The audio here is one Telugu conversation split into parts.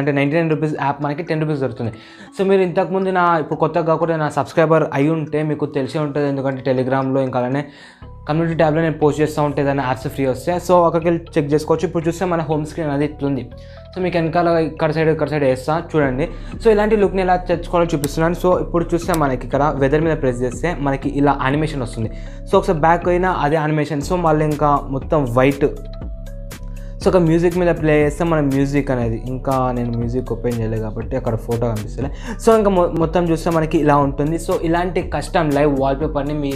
అంటే 99 రూపీస్ యాప్ మనకి 10 రూపీస్ దొరుకుతుంది. సో మీరు ఇంతకుముందు ఇప్పుడు కొత్తగా కాకుండా నా సబ్స్క్రైబర్ అయి ఉంటే మీకు తెలిసే ఉంటుంది. ఎందుకంటే టెలిగ్రామ్లో ఇంకా అలానే కమ్యూనిటీ ట్యాబ్లో నేను పోస్ట్ చేస్తూ ఉంటే ఏదైనా యాప్స్ ఫ్రీ వస్తే సో అక్కడికి వెళ్ళి చెక్ చేసుకోవచ్చు. ఇప్పుడు చూస్తే మన హోమ్ స్క్రీన్ అది ఇట్లుంది. సో మీకు వెనకాల ఇక్కడ సైడ్ వేస్తా చూడండి. సో ఇలాంటి లుక్ని ఎలా తెచ్చుకోవాలో చూపిస్తున్నాను. సో ఇప్పుడు చూస్తే మనకి ఇక్కడ వెదర్ మీద ప్రెస్ చేస్తే మనకి ఇలా యానిమేషన్ వస్తుంది. సో ఒకసారి బ్యాక్ అయినా అదే యానిమేషన్. సో మళ్ళీ ఇంకా మొత్తం వైట్. సో ఒక మ్యూజిక్ మీద ప్లే చేస్తే మన మ్యూజిక్ అనేది ఇంకా నేను మ్యూజిక్ ఓపెన్ చేయలేదు కాబట్టి అక్కడ ఫోటో కనిపిస్తుంది. సో ఇంకా మొత్తం చూస్తే మనకి ఇలా ఉంటుంది. సో ఇలాంటి కస్టమ్ లైవ్ వాల్పేపర్ని మీ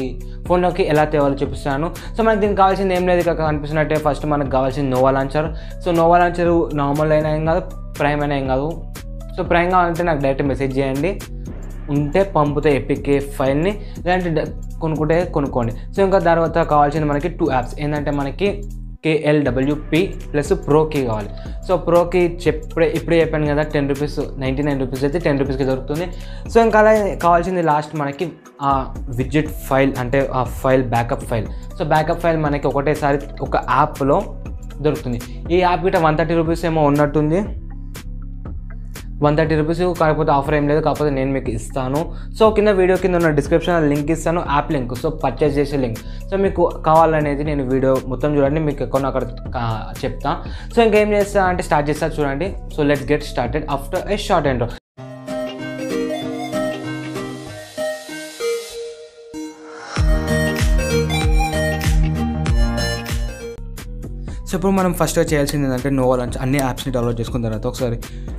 ఫోన్లోకి ఎలా తేవాలో చూపిస్తాను. సో మనకి దీనికి కావాల్సింది ఏం లేదు, ఇక్కడ కనిపిస్తున్నట్టే ఫస్ట్ మనకు కావాల్సింది Noah launcher. So Noah launcher normal అయినా ఏం కాదు, ప్రైమ్ అయినా ఏం కాదు. సో ప్రైమ్ కావాలంటే నాకు డైరెక్ట్ మెసేజ్ చేయండి, ఉంటే పంపితే ఎపికే ఫైల్ని, లేదంటే కొనుక్కోండి. సో ఇంకా తర్వాత కావాల్సింది మనకి 2 యాప్స్ ఏంటంటే మనకి KLWP ప్లస్ ప్రోకి కావాలి. సో ప్రోకి ఇప్పుడే చెప్పాను కదా 10 రూపీస్, 99 రూపీస్ అయితే 10 రూపీస్కి దొరుకుతుంది. సో ఇంకా అలా కావాల్సింది లాస్ట్ మనకి ఆ విడ్జెట్ ఫైల్, అంటే ఆ file backup file. So backup file మనకి ఒకటేసారి ఒక యాప్లో దొరుకుతుంది. ఈ యాప్ గిట్ట 130 రూపీస్ ఏమో ఉన్నట్టుంది, 130 రూపీస్. కాకపోతే ఆఫర్ ఏం లేదు, కాకపోతే నేను మీకు ఇస్తాను. సో కింద వీడియో కింద ఉన్న డిస్క్రిప్షన్లో లింక్ ఇస్తాను, యాప్ లింక్. సో పర్చేస్ చేసే లింక్. సో మీకు కావాలనేది నేను వీడియో మొత్తం చూడండి, మీకు ఎక్కడ అక్కడ చెప్తా. సో ఇంకేం చేస్తా అంటే స్టార్ట్ చేస్తా చూడండి. So let's get started after A short intro. So ఇప్పుడు మనం ఫస్ట్గా చేయాల్సింది ఏంటంటే నోవా లాంచ్ అన్ని యాప్స్ని డౌన్లోడ్ చేసుకున్న తర్వాత ఒకసారి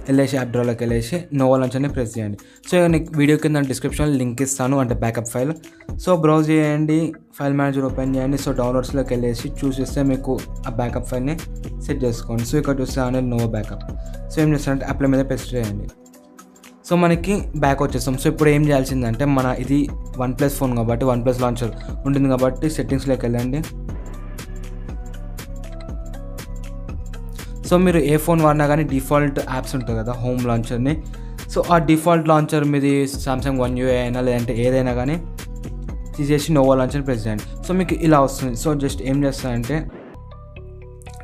వెళ్ళేసి యాప్ డ్రాలోకి వెళ్ళేసి నోవా లాంచ్ అని ప్రెస్ చేయండి. సో నీకు వీడియో కింద డిస్క్రిప్షన్లో లింక్ ఇస్తాను, అంటే బ్యాకప్ ఫైల్. సో బ్రౌజ్ చేయండి, ఫైల్ మేనేజర్ ఓపెన్ చేయండి. సో డౌన్లోడ్స్లోకి వెళ్ళేసి చూసిస్తే మీకు ఆ బ్యాకప్ ఫైల్ని సెట్ చేసుకోండి. సో ఇక్కడ చూస్తే అనేది నోవా బ్యాకప్. సో ఏం చేస్తారంటే అప్లై మీద ప్రెస్ చేయండి. సో మనకి బ్యాక్ వచ్చేస్తాం. సో ఇప్పుడు ఏం చేయాల్సిందంటే మన ఇది OnePlus ఫోన్ కాబట్టి OnePlus లాంచర్ ఉంటుంది కాబట్టి సెట్టింగ్స్లోకి వెళ్ళండి. సో మీరు ఏ ఫోన్ వాడినా కానీ డిఫాల్ట్ యాప్స్ ఉంటుంది కదా హోమ్ లాంచర్ని. సో ఆ డిఫాల్ట్ లాంచర్ మీది సామ్సంగ్ One UI అయినా లేదంటే ఏదైనా కానీ తీసేసి నోవా లాంచర్ని ప్రెస్ చేయండి. సో మీకు ఇలా వస్తుంది. సో జస్ట్ ఏం చేస్తారంటే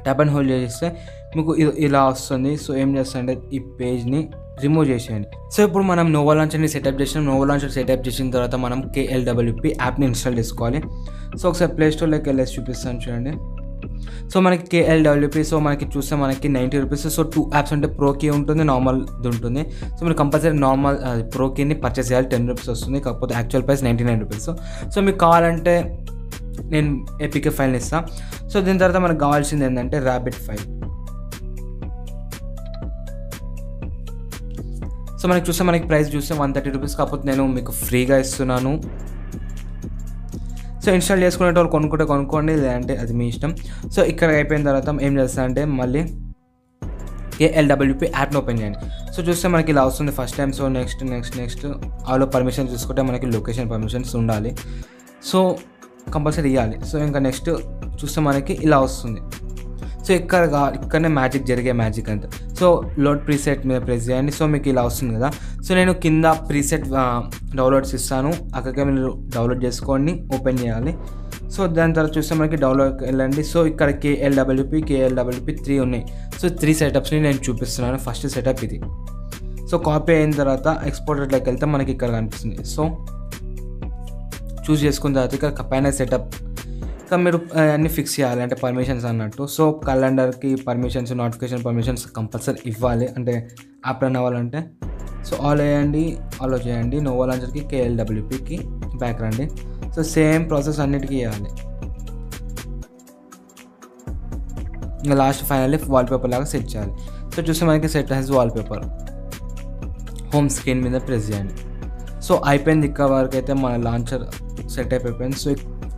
ట్యాప్ అండ్ హోల్డ్ చేస్తే మీకు ఇలా వస్తుంది. సో ఏం చేస్తారంటే ఈ పేజ్ని రిమూవ్ చేసేయండి. సో ఇప్పుడు మనం నోవా లాంచర్ని సెటప్ చేసినాం. నోవా లాంచర్ సెటప్ చేసిన తర్వాత మనం KLWP యాప్ని ఇన్స్టాల్ చేసుకోవాలి. సో ఒకసారి ప్లేస్టోర్లోకి వెళ్ళేసి చూపిస్తాను చూడండి. సో మనకి KLWP. సో మనకి చూస్తే మనకి 90 రూపీస్. సో 2 యాప్స్ అంటే ప్రోకి ఉంటుంది, నార్మల్ది ఉంటుంది. సో మీరు కంపల్సరీ నార్మల్ ప్రోకిని పర్చేస్ చేయాలి, 10 రూపీస్ వస్తుంది. కాకపోతే యాక్చువల్ ప్రైస్ 99 రూపీస్. సో మీకు కావాలంటే నేను APK ఫైల్ని ఇస్తాను. సో దీని తర్వాత మనకు కావాల్సింది ఏంటంటే ర్యాబిట్ ఫైల్. సో మనకి చూస్తే మనకి ప్రైస్ చూస్తే 130 రూపీస్, కాకపోతే నేను మీకు ఫ్రీగా ఇస్తున్నాను. సో ఇన్స్టాల్ చేసుకునే వాళ్ళు కొనుక్కోండి, లేదంటే అది మీ ఇష్టం. సో ఇక్కడ అయిపోయిన తర్వాత ఏం చేస్తానంటే మళ్ళీ KLWP యాప్ని ఓపెన్ చేయండి. సో చూస్తే మనకి ఇలా వస్తుంది ఫస్ట్ టైం. సో నెక్స్ట్ ఆలో పర్మిషన్స్ చూసుకుంటే మనకి లొకేషన్ పర్మిషన్స్ ఉండాలి. సో కంపల్సరీ ఇవ్వాలి. సో ఇంకా నెక్స్ట్ చూస్తే మనకి ఇలా వస్తుంది. సో ఇక్కడనే జరిగే మ్యాజిక్ అంతా. సో లోడ్ ప్రీసెట్ మీద ప్రెస్ చేయండి. సో మీకు ఇలా వస్తుంది కదా. సో నేను కింద ప్రీసెట్ డౌన్లోడ్స్ ఇస్తాను, అక్కడికే మీరు డౌన్లోడ్ చేసుకోండి, ఓపెన్ చేయాలి. సో దాని తర్వాత చూస్తే మనకి డౌన్లోడ్కి వెళ్ళండి. సో ఇక్కడ KLWP 3 ఉన్నాయి. సో 3 సెటప్స్ని నేను చూపిస్తున్నాను. ఫస్ట్ సెటప్ ఇది. సో కాపీ అయిన తర్వాత ఎక్స్పోర్టెడ్లోకి వెళ్తే మనకి ఇక్కడ కనిపిస్తుంది. సో చూస్ చేసుకున్న తర్వాత ఇక్కడ పైన సెటప్ మీరు అన్నీ ఫిక్స్ చేయాలి, అంటే పర్మిషన్స్ అన్నట్టు. సో క్యాలెండర్కి పర్మిషన్స్, నోటిఫికేషన్ పర్మిషన్స్ కంపల్సరీ ఇవ్వాలి, అంటే యాప్ రన్ అవ్వాలంటే. సో ఆలో చేయండి. నోవా లాంచర్కి KLWPకి బ్యాక్ రండి. సో సేమ్ ప్రాసెస్ అన్నిటికీ చేయాలి. ఇంకా లాస్ట్ ఫైనల్లీ వాల్పేపర్ లాగా సెట్ చేయాలి. సో చూస్తే మనకి set as wallpaper. Home screen మీద ప్రెస్ చేయండి. సో అయిపోయింది. ఇక్కడ వరకు అయితే మన లాంచర్ సెట్ అయిపోయింది.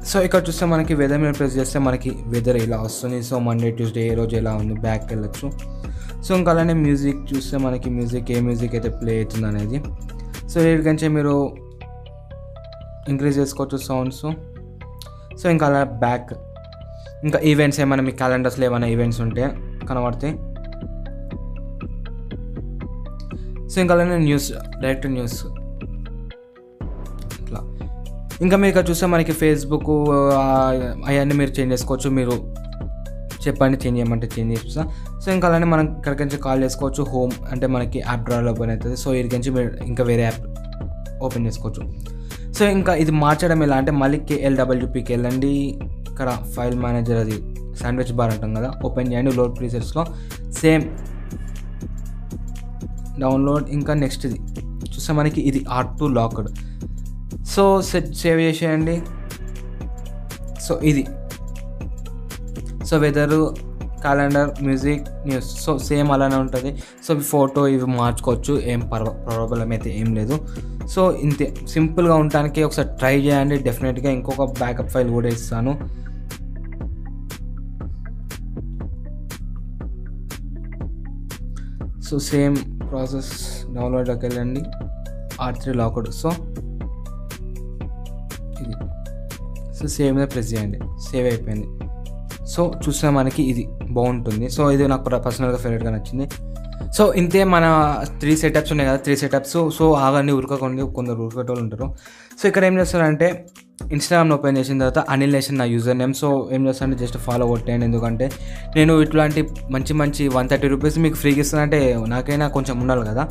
సో ఇక్కడ చూస్తే మనకి వెదర్ మీద ప్రెస్ చేస్తే మనకి వెదర్ ఇలా వస్తుంది. సో మండే ట్యూస్డే ఏ రోజు ఎలా ఉంది బ్యాక్ వెళ్ళచ్చు. సో ఇంకా అలానే మ్యూజిక్ చూస్తే మనకి ఏ మ్యూజిక్ అయితే ప్లే అవుతుంది అనేది. సో వీటికంటే మీరు ఇంక్రీజ్ చేసుకోవచ్చు సౌండ్స్. సో ఇంకా అలా బ్యాక్ ఇంకా ఈవెంట్స్ ఏమైనా మీ క్యాలెండర్స్లో ఏమైనా ఈవెంట్స్ ఉంటే కనబడతాయి. సో ఇంకా అలానే డైరెక్ట్ న్యూస్ ఇట్లా. ఇంకా మీరు ఇక్కడ చూస్తే మనకి ఫేస్బుక్ అవన్నీ మీరు చేంజ్ చేసుకోవచ్చు. మీరు చెప్పండి, చేంజ్ చేయమంటే చేంజ్ చేస్తా. సో ఇంకా అలానే మనం ఇక్కడికి నుంచి కాల్ చేసుకోవచ్చు. హోమ్ అంటే మనకి యాప్ డ్రాలో ఓపెన్ అవుతుంది. సో ఇక్కడికి నుంచి ఇంకా వేరే యాప్ ఓపెన్ చేసుకోవచ్చు. సో ఇంకా ఇది మార్చడం ఎలా అంటే మళ్ళీ KLWPకి వెళ్ళండి. ఇక్కడ ఫైల్ మేనేజర్ అది శాండ్విచ్ బార్ అంటాం కదా, ఓపెన్ చేయండి. లోడ్ ప్రీసెట్స్లో సేమ్ డౌన్లోడ్. ఇంకా నెక్స్ట్ ఇది చూస్తే మనకి ఇది R2 లాక్డ్. సో సేవ్ చేసేయండి. సో ఇది so weather, calendar, music, news so same అలానే ఉంటుంది. సో ఫోటో ఇవి మార్చుకోవచ్చు, ఏం ప్రాబ్లం అయితే ఏం లేదు. సో ఇంతే సింపుల్గా ఉండటానికి ఒకసారి ట్రై చేయండి. డెఫినెట్గా ఇంకొక బ్యాకప్ ఫైల్ కూడా ఇస్తాను. సో సేమ్ ప్రాసెస్, డౌన్లోడ్లోకి వెళ్ళండి. R3 locked. సో ఇది సో సేమ్ ప్రెస్ చేయండి, సేవ్ అయిపోయింది. సో చూస్తే మనకి ఇది బాగుంటుంది. సో ఇది నాకు పర్సనల్గా ఫేవరెట్గా నచ్చింది. సో ఇంతే మన 3 సెటప్స్ ఉన్నాయి కదా, 3 సెటప్స్. సో ఆగండి, ఉరకకండి, కొందరు ఉరకటోళ్ళు ఉంటారు. సో ఇక్కడ ఏం చేస్తారంటే ఇన్స్టాగ్రామ్ ఓపెన్ చేసిన తర్వాత అనిల్ నేషన్ నా యూజర్ నేమ్. సో ఏం చేస్తానంటే జస్ట్ ఫాలో కొట్టేయండి, ఎందుకంటే నేను ఇట్లాంటి మంచి 130 రూపీస్ మీకు ఫ్రీగా ఇస్తానంటే నాకైనా కొంచెం ఉండాలి కదా.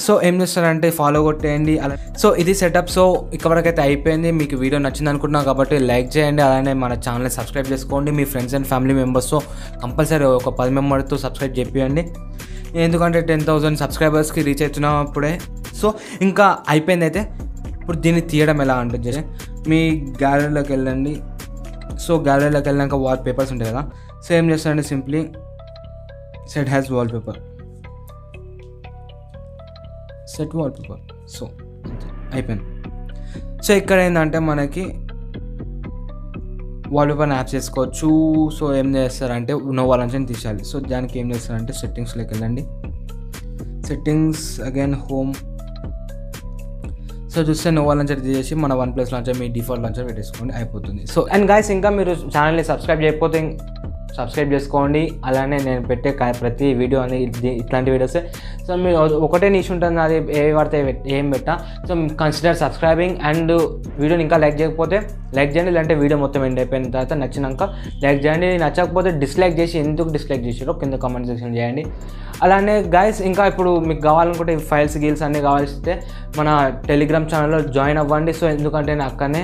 సో ఏం చేస్తారంటే ఫాలో కొట్టేయండి అలా. సో ఇది సెటప్. సో ఇక్కడివరకు అయితే అయిపోయింది. మీకు వీడియో నచ్చింది అనుకుంటున్నాను కాబట్టి లైక్ చేయండి, అలానే మన ఛానల్ని సబ్స్క్రైబ్ చేసుకోండి. మీ ఫ్రెండ్స్ అండ్ ఫ్యామిలీ మెంబర్స్తో కంపల్సరీ ఒక 10 మెంబర్తో సబ్స్క్రైబ్ చేయండి, ఎందుకంటే 10,000 సబ్స్క్రైబర్స్కి రీచ్ అవుతున్నాం అప్పుడే. సో ఇంకా అయిపోయింది. అయితే ఇప్పుడు దీన్ని తీయడం ఎలా అంటే మీ గ్యాలరీలోకి వెళ్ళండి. సో గ్యాలరీలోకి వెళ్ళాక వాల్ పేపర్స్ ఉంటాయి కదా. సో ఏం చేస్తారంటే simply set has wallpaper, set wallpaper. So అయిపోయింది. సో ఇక్కడ ఏంటంటే మనకి వాల్పేపర్ని యాప్ చేసుకోవచ్చు. సో ఏం చేస్తారంటే నోవా లాంచ్ తీసేయాలి. సో దానికి ఏం చేస్తారంటే సెట్టింగ్స్లోకి వెళ్ళండి. Settings again home. సో చూస్తే నోవా లాంచర్ తీసేసి మన OnePlus లాంచర్ మీ డిఫాల్ట్ లాంచర్ పెట్టేసుకోండి, అయిపోతుంది. సో అండ్ గైస్ ఇంకా మీరు ఛానల్ని సబ్స్క్రైబ్ చేయకపోతే సబ్స్క్రైబ్ చేసుకోండి. అలానే నేను పెట్టే ప్రతి వీడియో అనేది ఇట్లాంటి వీడియోసే. సో మీరు ఒకటే నిష్ ఉంటుంది, అది ఏ పడితే ఏం పెట్టా. So consider subscribing. అండ్ వీడియోని ఇంకా లైక్ చేయకపోతే లైక్ చేయండి, లేదంటే వీడియో మొత్తం ఎండ్ అయిపోయిన తర్వాత నచ్చినాక లైక్ చేయండి. నచ్చకపోతే డిస్లైక్ చేసి ఎందుకు డిస్లైక్ చేసారో కింద కామెంట్ సెక్షన్ చేయండి. అలానే గైస్ ఇంకా ఇప్పుడు మీకు కావాలనుకుంటే ఫైల్స్ గీల్స్ అన్నీ కావాల్సితే మన టెలిగ్రామ్ ఛానల్లో జాయిన్ అవ్వండి. సో ఎందుకంటే నేను అక్కడనే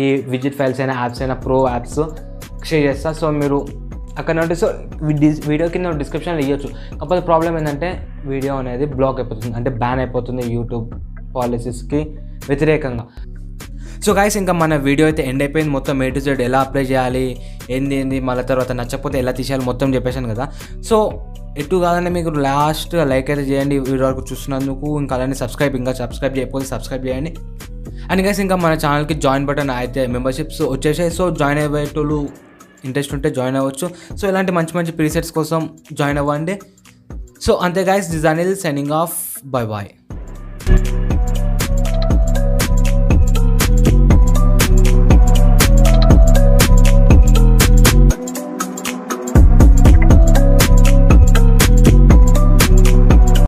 ఈ విజిట్ ఫైల్స్ అయినా యాప్స్ అయినా ప్రో యాప్స్ షేర్ చేస్తాను. సో మీరు అక్కడ నుండి సో వీడియో కింద డిస్క్రిప్షన్లో ఇవ్వచ్చు. కాకపోతే ప్రాబ్లం ఏంటంటే వీడియో అనేది బ్లాక్ అయిపోతుంది, అంటే బ్యాన్ అయిపోతుంది యూట్యూబ్ పాలసీస్కి వ్యతిరేకంగా. సో గైస్ ఇంకా మన వీడియో అయితే ఎండ్ అయిపోయింది. మొత్తం A to Z ఎలా అప్లై చేయాలి, ఏంది మళ్ళీ తర్వాత నచ్చకపోతే ఎలా తీసేయాలి మొత్తం చెప్పేశాను కదా. సో ఎటు కాదంటే మీకు లాస్ట్ లైక్ అయితే చేయండి వీడియో వరకు చూస్తున్నందుకు. ఇంకా అలానే ఇంకా సబ్స్క్రైబ్ చేయకపోతే సబ్స్క్రైబ్ చేయండి. అండ్ గైస్ ఇంకా మన ఛానల్కి జాయిన్ బటన్ అయితే మెంబర్షిప్స్ వచ్చేసాయి. సో జాయిన్ అయ్యేటోళ్ళు ఇంట్రెస్ట్ ఉంటే జాయిన్ అవ్వచ్చు. సో ఇలాంటి మంచి ప్రీసెట్స్ కోసం జాయిన్ అవ్వండి. సో అంతే guys, this Anil signing off, bye bye.